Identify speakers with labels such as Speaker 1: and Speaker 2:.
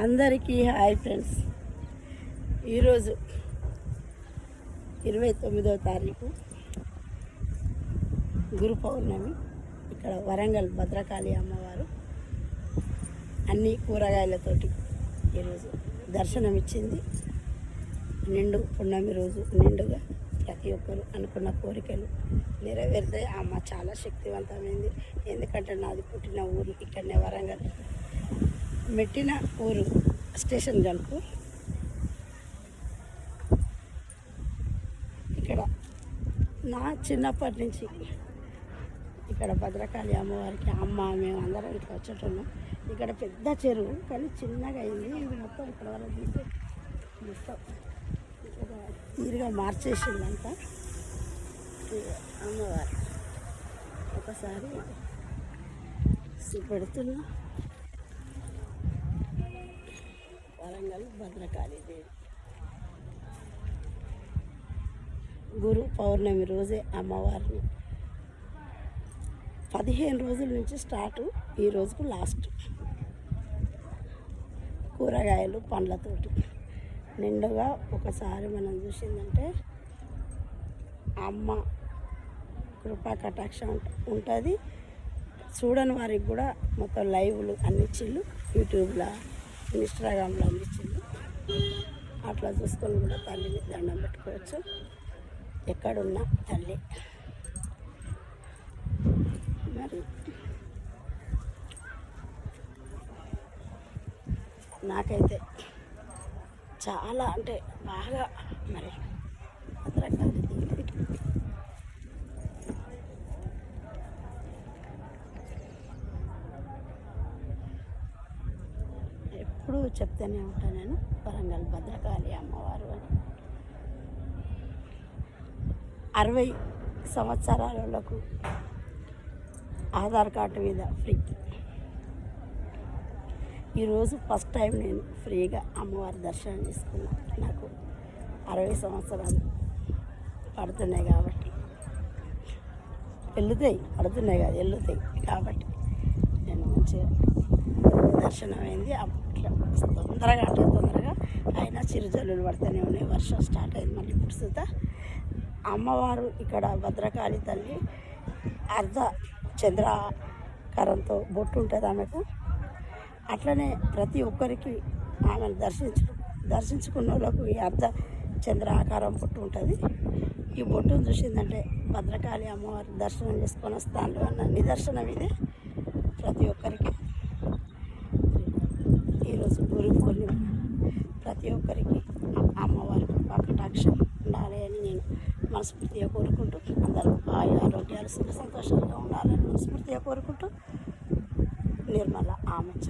Speaker 1: అందరికీ hi friends. ఈరోజు 29వ తారీఖు గురు పౌర్ణమి. ఇక్కడ వరంగల్ భద్రకాళి అమ్మవారు అన్ని కూరగాయలతోటి ఈరోజు దర్శనం ఇచ్చింది. నిండు పున్నమి రోజు నిండుగా ప్రతి ఒక్కరు అనుకున్న కోరికలు నెరవేరితే అమ్మ చాలా శక్తివంతమైంది. ఎందుకంటే నాది పుట్టిన ఊరు ఇక్కడనే వరంగల్, మెట్టిన ఊరు స్టేషన్ గనుకు. ఇక్కడ నా చిన్నప్పటి నుంచి ఇక్కడ భద్రకాళి అమ్మవారికి మేము అందరం ఇట్లా వచ్చేటోళ్ళం. ఇక్కడ పెద్ద చెరువు కానీ చిన్నగా అయింది. ఇది మొత్తం ఇక్కడ వరకు తీసి మొత్తం తీరుగా మార్చేసిందంతా అమ్మవారు. ఒకసారి చూపెడుతున్నా వరంగల్ భద్రకాళి దేవి. గురు పౌర్ణమి రోజే అమ్మవారిని 15 రోజుల నుంచి స్టార్ట్, ఈ రోజుకు లాస్ట్. కూరగాయలు పండ్లతోటి నిండుగా ఒకసారి మనం చూసిందంటే అమ్మ కృపా కటాక్షం ఉంటుంది. చూడని వారికి కూడా మొత్తం లైవ్లు అందించిళ్ళు, యూట్యూబ్లో ఇన్స్టాగ్రామ్లో అందించింది. అట్లా చూసుకొని కూడా తల్లిని దండం పెట్టుకోవచ్చు. ఎక్కడున్న తల్లి మరి నాకైతే చాలా అంటే బాగా మరి భద్రకాళి దేవి ఎప్పుడూ చెప్తూనే ఉంటాను నేను, వరంగల్ భద్రకాళి అమ్మవారు అని. 60 సంవత్సరాలకు ఆధార్ కార్డు మీద ఫ్రీ. ఈరోజు ఫస్ట్ టైం నేను ఫ్రీగా అమ్మవారి దర్శనం చేసుకున్నాను. నాకు 60 సంవత్సరాలు పడుతున్నాయి కాబట్టి, పడుతున్నాయి కాదు వెళ్ళుతాయి కాబట్టి నేను మంచిగా దర్శనం అయింది. అట్లా తొందరగా అయినా చిరుజల్లులు పడుతూనే ఉన్నాయి. వర్షం స్టార్ట్ అయింది మళ్ళీ పుడుసుత. అమ్మవారు ఇక్కడ భద్రకాళి తల్లి అర్ధ చంద్రాకారంతో బొట్టు ఉంటుంది ఆమెకు. అట్లనే ప్రతి ఒక్కరికి ఆమెను దర్శించుకున్న వాళ్ళకు ఈ అర్ధ చంద్ర ఆకారం బొట్టు ఉంటుంది. ఈ బొట్టును చూసిందంటే భద్రకాళి అమ్మవారి దర్శనం చేసుకొని వస్తాను అన్న నిదర్శనం ఇదే ప్రతి ఒక్కరికి. ఈరోజు గురు పౌర్ణమి, ప్రతి ఒక్కరికి అమ్మవారి కటాక్షం ఉండాలి అని నేను మనస్ఫూర్తిగా కోరుకుంటూ, అందరూ ఆరోగ్యాలు సుఖ సంతోషాలుగా ఉండాలని మనస్ఫూర్తిగా కోరుకుంటూ, నిర్మల ఆమచ్చ.